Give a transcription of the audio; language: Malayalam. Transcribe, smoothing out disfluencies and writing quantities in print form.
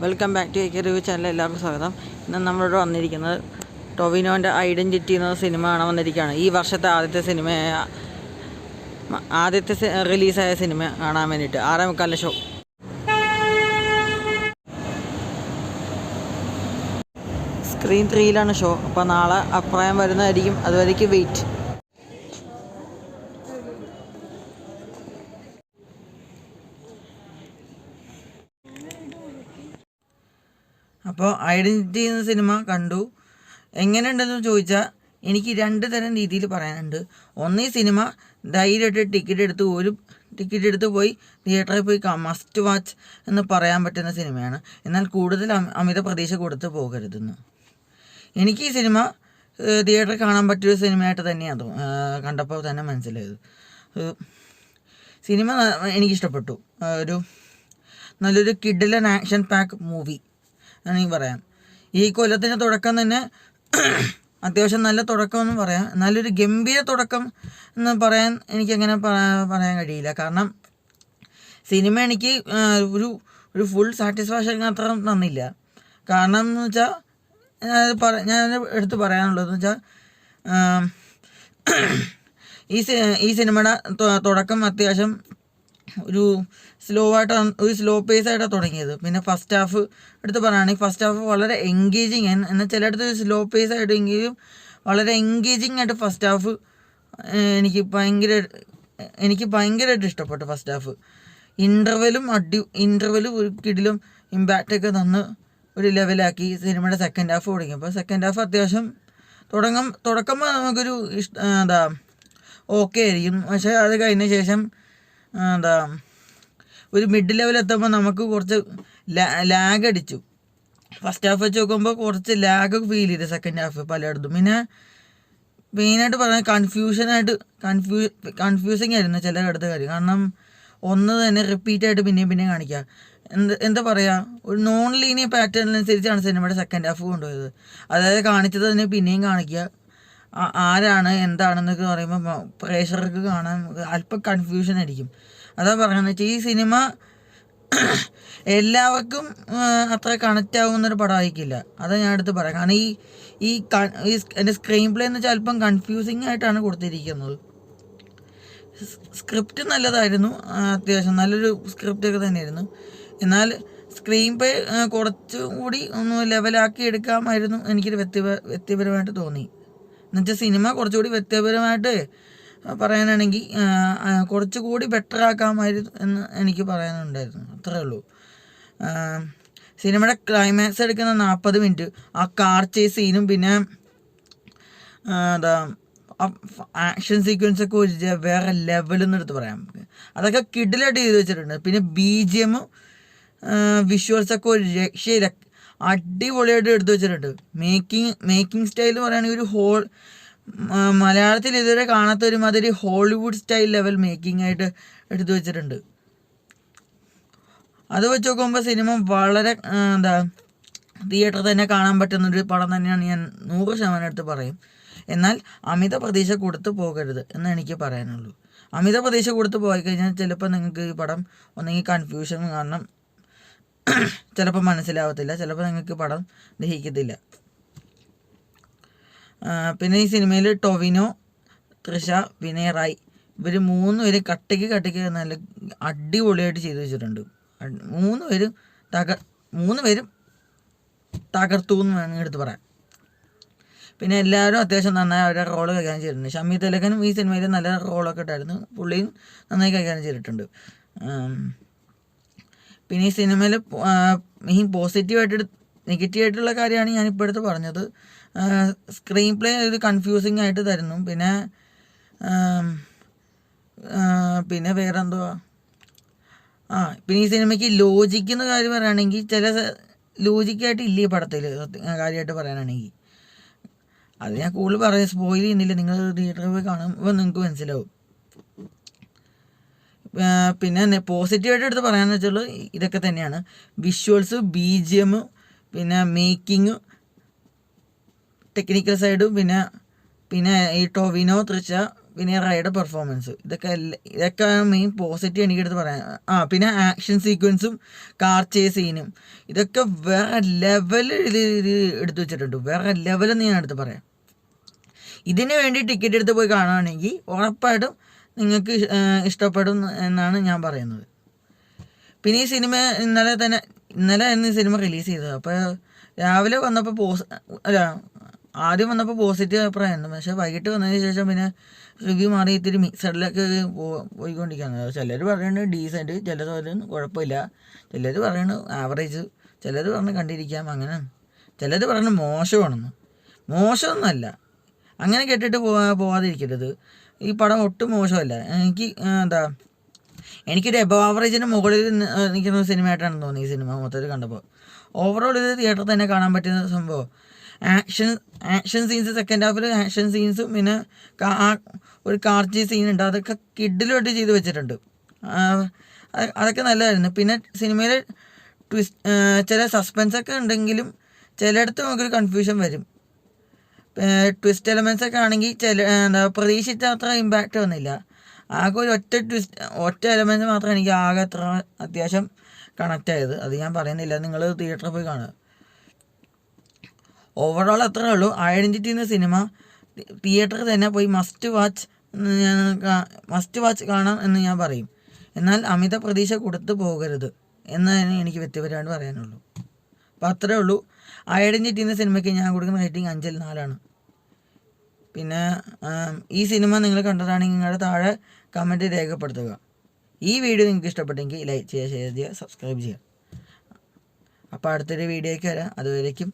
Welcome back to a review channel. എല്ലാവർക്കും സ്വാഗതം. ഇന്ന് നമ്മളിവിടെ വന്നിരിക്കുന്നത് ടൊവിനോൻ്റെ ഐഡൻറ്റിറ്റി എന്ന സിനിമ കാണാൻ വന്നിരിക്കുകയാണ്. ഈ വർഷത്തെ ആദ്യത്തെ റിലീസായ സിനിമ കാണാൻ വേണ്ടിയിട്ട് 6:45 ഷോ. Screen 3-ലാണ് show. അപ്പോൾ നാളെ അഭിപ്രായം വരുന്നതായിരിക്കും. അതുവരേക്ക് വെയിറ്റ്. അപ്പോൾ ഐഡൻറ്റിറ്റി എന്ന സിനിമ കണ്ടു. എങ്ങനെയുണ്ടെന്ന് ചോദിച്ചാൽ എനിക്ക് 2 തരം രീതിയിൽ പറയാനുണ്ട്. ഒന്ന്, ഈ സിനിമ ധൈര്യമായിട്ട് ടിക്കറ്റ് എടുത്ത് പോയി തിയേറ്ററിൽ പോയി മസ്റ്റ് വാച്ച് എന്ന് പറയാൻ പറ്റുന്ന സിനിമയാണ്. എന്നാൽ കൂടുതൽ അമിത പ്രതീക്ഷ കൊടുത്ത് പോകരുതെന്ന്. എനിക്ക് ഈ സിനിമ തിയേറ്ററിൽ കാണാൻ പറ്റിയൊരു സിനിമയായിട്ട് തന്നെയാണ് കണ്ടപ്പോൾ തന്നെ മനസ്സിലായത്. സിനിമ എനിക്കിഷ്ടപ്പെട്ടു. നല്ലൊരു കിഡിലൻ ആക്ഷൻ പാക്ക് മൂവി ആണെങ്കിൽ പറയാം. ഈ കൊല്ലത്തിൻ്റെ തുടക്കം തന്നെ അത്യാവശ്യം നല്ല തുടക്കമെന്ന് പറയാം. നല്ലൊരു ഗംഭീര തുടക്കം എന്ന് പറയാൻ എനിക്കങ്ങനെ പറയാൻ കഴിയില്ല. കാരണം സിനിമ എനിക്ക് ഒരു ഫുൾ സാറ്റിസ്ഫാക്ഷൻ അത്ര തന്നില്ല. കാരണം എന്ന് വെച്ചാൽ ഞാൻ എടുത്ത് പറയാനുള്ളതെന്ന് വെച്ചാൽ ഈ സിനിമയുടെ തുടക്കം അത്യാവശ്യം ഒരു സ്ലോ പേസായിട്ടാണ് തുടങ്ങിയത്. പിന്നെ ഫസ്റ്റ് ഹാഫ് എടുത്ത് പറയുകയാണെങ്കിൽ ഫസ്റ്റ് ഹാഫ് വളരെ എൻഗേജിങ്, എന്നാൽ ചിലയിടത്ത് സ്ലോ പേസ് ആയിട്ടെങ്കിലും വളരെ എൻഗേജിങ് ആയിട്ട് ഫസ്റ്റ് ഹാഫ് എനിക്ക് ഭയങ്കരമായിട്ട് ഇഷ്ടപ്പെട്ടു. ഫസ്റ്റ് ഹാഫ് ഇൻ്റർവെലും ഒരു കിടിലും ഇമ്പാക്റ്റൊക്കെ തന്ന് ഒരു ലെവലാക്കി സിനിമയുടെ സെക്കൻഡ് ഹാഫ് തുടങ്ങിയപ്പോൾ സെക്കൻഡ് ഹാഫ് അത്യാവശ്യം തുടക്കുമ്പോൾ നമുക്കൊരു ഓക്കെ ആയിരിക്കും. പക്ഷേ അത് കഴിഞ്ഞ ശേഷം ഒരു മിഡ് ലെവൽ എത്തുമ്പോൾ നമുക്ക് കുറച്ച് ലാഗ് അടിച്ചു. ഫസ്റ്റ് ഹാഫ് വെച്ച് നോക്കുമ്പോൾ കുറച്ച് ലാഗ് ഫീൽ ചെയ്തു സെക്കൻഡ് ഹാഫ് പലയിടത്തും. പിന്നെ മെയിനായിട്ട് പറയാൻ കൺഫ്യൂസിങ് ആയിരുന്നു ചിലയിടത്ത് കാര്യം. കാരണം ഒന്ന് തന്നെ റിപ്പീറ്റായിട്ട് പിന്നെയും കാണിക്കുക. എന്താ പറയുക, ഒരു നോൺ ലീനിയർ പാറ്റേണിനനുസരിച്ചാണ് സിനിമയുടെ സെക്കൻഡ് ഹാഫ് കൊണ്ടുപോയത്. അതായത് കാണിച്ചത് തന്നെ പിന്നെയും കാണിക്കുക, ആരാണ് എന്താണെന്നൊക്കെ പറയുമ്പോൾ പ്രേക്ഷകർക്ക് കാണാൻ അല്പം കൺഫ്യൂഷൻ ആയിരിക്കും. അതാ പറയുന്നത് വെച്ചാൽ ഈ സിനിമ എല്ലാവർക്കും അത്ര കണക്റ്റ് ആവുന്നൊരു പടമായിരിക്കില്ല. അതാ ഞാൻ എടുത്ത് പറയാം. കാരണം ഈ എൻ്റെ സ്ക്രീൻ പ്ലേ എന്ന് വെച്ചാൽ അല്പം കൺഫ്യൂസിങ് ആയിട്ടാണ് കൊടുത്തിരിക്കുന്നത്. സ്ക്രിപ്റ്റ് നല്ലതായിരുന്നു, അത്യാവശ്യം നല്ലൊരു സ്ക്രിപ്റ്റൊക്കെ തന്നെയായിരുന്നു. എന്നാൽ സ്ക്രീൻ പ്ലേ കുറച്ചുകൂടി ഒന്ന് ലെവലാക്കി എടുക്കാമായിരുന്നു എനിക്കൊരു വ്യക്തിപരമായിട്ട് തോന്നി. എന്നുവെച്ചാൽ സിനിമ കുറച്ചുകൂടി വ്യക്തിപരമായിട്ട് പറയാനാണെങ്കിൽ കുറച്ചുകൂടി ബെറ്റർ ആക്കാമായിരുന്നു എന്ന് എനിക്ക് പറയാനുണ്ടായിരുന്നു. അത്രേ ഉള്ളൂ. സിനിമയുടെ ക്ലൈമാക്സ് എടുക്കുന്ന 40 മിനിറ്റ് ആ കാർ ചേസ് സീനും പിന്നെ ആക്ഷൻ സീക്വൻസൊക്കെ ഒരു വേറെ ലെവലെന്ന് എടുത്ത് പറയാം. അതൊക്കെ കിഡിലായിട്ട് ചെയ്ത് വെച്ചിട്ടുണ്ട്. പിന്നെ BGM വിഷ്വൽസൊക്കെ ഒരു രക്ഷയില്ല, അടിപൊളിയായിട്ട് എടുത്തു വെച്ചിട്ടുണ്ട്. മേക്കിംഗ് സ്റ്റൈൽ പറയുകയാണെങ്കിൽ മലയാളത്തിൽ ഇതുവരെ കാണാത്ത ഒരുമാതിരി ഹോളിവുഡ് സ്റ്റൈൽ ലെവൽ മേക്കിംഗ് ആയിട്ട് എടുത്തു വെച്ചിട്ടുണ്ട്. അത് വെച്ച് നോക്കുമ്പോൾ സിനിമ വളരെ തിയേറ്ററിൽ തന്നെ കാണാൻ പറ്റുന്നൊരു പടം തന്നെയാണ് ഞാൻ 100% എടുത്ത് പറയും. എന്നാൽ അമിത പ്രതീക്ഷ കൊടുത്ത് പോകരുത് എന്ന് എനിക്ക് പറയാനുള്ളൂ. അമിത പ്രതീക്ഷ കൊടുത്ത് പോയി കഴിഞ്ഞാൽ ചിലപ്പോൾ നിങ്ങൾക്ക് ഈ പടം ഒന്നെങ്കിൽ കൺഫ്യൂഷൻ കാരണം ചിലപ്പോൾ മനസ്സിലാവത്തില്ല, ചിലപ്പോൾ നിങ്ങൾക്ക് പടം ദഹിക്കത്തില്ല. പിന്നെ ഈ സിനിമയിൽ ടൊവിനോ, തൃഷ, വിനയ് റായ് ഇവർ 3 പേരും കട്ടിക്ക് നല്ല അടിപൊളിയായിട്ട് ചെയ്തു വെച്ചിട്ടുണ്ട്. 3 പേരും തകർത്തു എന്ന് വേണമെങ്കിൽ എടുത്ത് പറയാം. പിന്നെ എല്ലാവരും അത്യാവശ്യം നന്നായി അവരുടെ റോള് കൈകാര്യം ചെയ്തിട്ടുണ്ട്. ഷമി തിലകനും ഈ സിനിമയിൽ നല്ല റോളൊക്കെ ഉണ്ടായിരുന്നു, പുള്ളിയും നന്നായി കൈകാര്യം ചെയ്തിട്ടുണ്ട്. പിന്നെ ഈ സിനിമയിൽ നെഗറ്റീവായിട്ടുള്ള കാര്യമാണ് ഞാനിപ്പോൾ എടുത്ത് പറഞ്ഞത്. സ്ക്രീൻ പ്ലേ ഒരു കൺഫ്യൂസിങ് ആയിട്ട് തരുന്നു. പിന്നെ വേറെ എന്തുവാ, പിന്നെ ഈ സിനിമയ്ക്ക് ലോജിക്കുന്ന കാര്യം പറയുകയാണെങ്കിൽ ചില ലോജിക്കായിട്ട് ഇല്ല ഈ പടത്തിൽ കാര്യമായിട്ട് പറയാനാണെങ്കിൽ. അത് ഞാൻ കൂടുതൽ സ്പോയിൽ ചെയ്യുന്നില്ല, നിങ്ങൾ തിയേറ്ററിൽ പോയി കാണുമ്പോൾ നിങ്ങൾക്ക് മനസ്സിലാവും. പിന്നെ പോസിറ്റീവായിട്ട് എടുത്ത് പറയാമെന്ന് വെച്ചാൽ ഇതൊക്കെ തന്നെയാണ്. വിഷ്വൽസ്, BGM, പിന്നെ മേക്കിങ്, ടെക്നിക്കൽ സൈഡും, പിന്നെ ഈ ടൊവിനോ, തൃഷ, പിന്നെ റൈയുടെ പെർഫോമൻസ്, ഇതൊക്കെ മെയിൻ പോസിറ്റീവ് എനിക്കെടുത്ത് പറയാം. പിന്നെ ആക്ഷൻ സീക്വൻസും കാർ ചേസ് സീനും ഇതൊക്കെ വേറെ ലെവലിൽ ഇത് എടുത്തു വെച്ചിട്ടുണ്ട്. വേറെ ലെവലെന്ന് ഞാൻ എടുത്ത് പറയാം. ഇതിന് വേണ്ടി ടിക്കറ്റ് എടുത്ത് പോയി കാണുകയാണെങ്കിൽ ഉറപ്പായിട്ടും നിങ്ങൾക്ക് ഇഷ്ടപ്പെടും എന്നാണ് ഞാൻ പറയുന്നത്. പിന്നെ ഈ സിനിമ ഇന്നലെ ഈ സിനിമ റിലീസ് ചെയ്തത്. അപ്പോൾ രാവിലെ വന്നപ്പോൾ ആദ്യം വന്നപ്പോൾ പോസിറ്റീവ് അഭിപ്രായമായിരുന്നു. പക്ഷേ വൈകിട്ട് വന്നതിന് ശേഷം പിന്നെ റിവ്യൂ മാറി ഇത്തിരി മിക്സഡിലൊക്കെ പോയിക്കൊണ്ടിരിക്കുകയാണ്. ചിലർ പറയുന്നത് ഡീസൻറ്റ്, ചിലർ പറയുന്നത് കുഴപ്പമില്ല, ചിലർ പറയുന്നത് ആവറേജ്, ചിലർ പറഞ്ഞ് കണ്ടിരിക്കാം, അങ്ങനെ ചിലർ പറയുന്നത് മോശമാണെന്ന്. മോശമൊന്നുമല്ല, അങ്ങനെ കേട്ടിട്ട് പോവാതിരിക്കരുത്. ഈ പടം ഒട്ടും മോശമല്ല. എനിക്കൊരു എബവ് ആവറേജിന് മുകളിൽ നിൽക്കുന്ന സിനിമയായിട്ടാണ് തോന്നി ഈ സിനിമ മൊത്തത്തിൽ കണ്ടപ്പോൾ. ഓവറോൾ ഇത് തിയേറ്ററിൽ തന്നെ കാണാൻ പറ്റുന്ന സംഭവം. ആക്ഷൻ സീൻസ്, സെക്കൻഡ് ഹാഫിൽ ആക്ഷൻ സീൻസും പിന്നെ ഒരു കാർ ചേസ് സീൻ ഉണ്ട്, അതൊക്കെ കിഡിലോട്ട് ചെയ്ത് വെച്ചിട്ടുണ്ട്. അതൊക്കെ നല്ലതായിരുന്നു. പിന്നെ സിനിമയിൽ ചില സസ്പെൻസൊക്കെ ഉണ്ടെങ്കിലും ചിലയിടത്ത് നമുക്കൊരു കൺഫ്യൂഷൻ വരും. ട്വിസ്റ്റ് എലമെൻസ് ഒക്കെ ആണെങ്കിൽ പ്രതീക്ഷിച്ച അത്ര ഇമ്പാക്റ്റ് വന്നില്ല. ആകെ ഒരു ഒറ്റ എലമെൻറ്റ് മാത്രമേ എനിക്ക് ആകെ അത്ര അത്യാവശ്യം കണക്റ്റ് ആയത്. അത് ഞാൻ പറയുന്നില്ല, നിങ്ങൾ തിയേറ്ററിൽ പോയി കാണുക. ഓവറോൾ അത്രേ ഉള്ളൂ. ഐഡൻറ്റിറ്റി എന്ന സിനിമ തിയേറ്ററിൽ തന്നെ പോയി മസ്റ്റ് വാച്ച് കാണാം എന്ന് ഞാൻ പറയും. എന്നാൽ അമിത പ്രതീക്ഷ കൊടുത്തു പോകരുത് എന്നതിന് എനിക്ക് വ്യക്തിപരമായിട്ട് പറയാനുള്ളൂ. അപ്പോൾ അത്രേ ഉള്ളൂ. ഐഡൻറ്റിറ്റി എന്ന സിനിമയ്ക്ക് ഞാൻ കൊടുക്കുന്ന റേറ്റിംഗ് 5/4. പിന്നെ ഈ സിനിമ നിങ്ങൾ കണ്ടതാണെങ്കിൽ നിങ്ങളുടെ താഴെ കമൻറ്റ് രേഖപ്പെടുത്തുക. ഈ വീഡിയോ നിങ്ങൾക്ക് ഇഷ്ടപ്പെട്ടെങ്കിൽ ലൈക്ക് ചെയ്യുക, ഷെയർ ചെയ്യുക, സബ്സ്ക്രൈബ് ചെയ്യുക. അപ്പോൾ അടുത്തൊരു വീഡിയോയ്ക്ക് വരാം. അതുവരേക്കും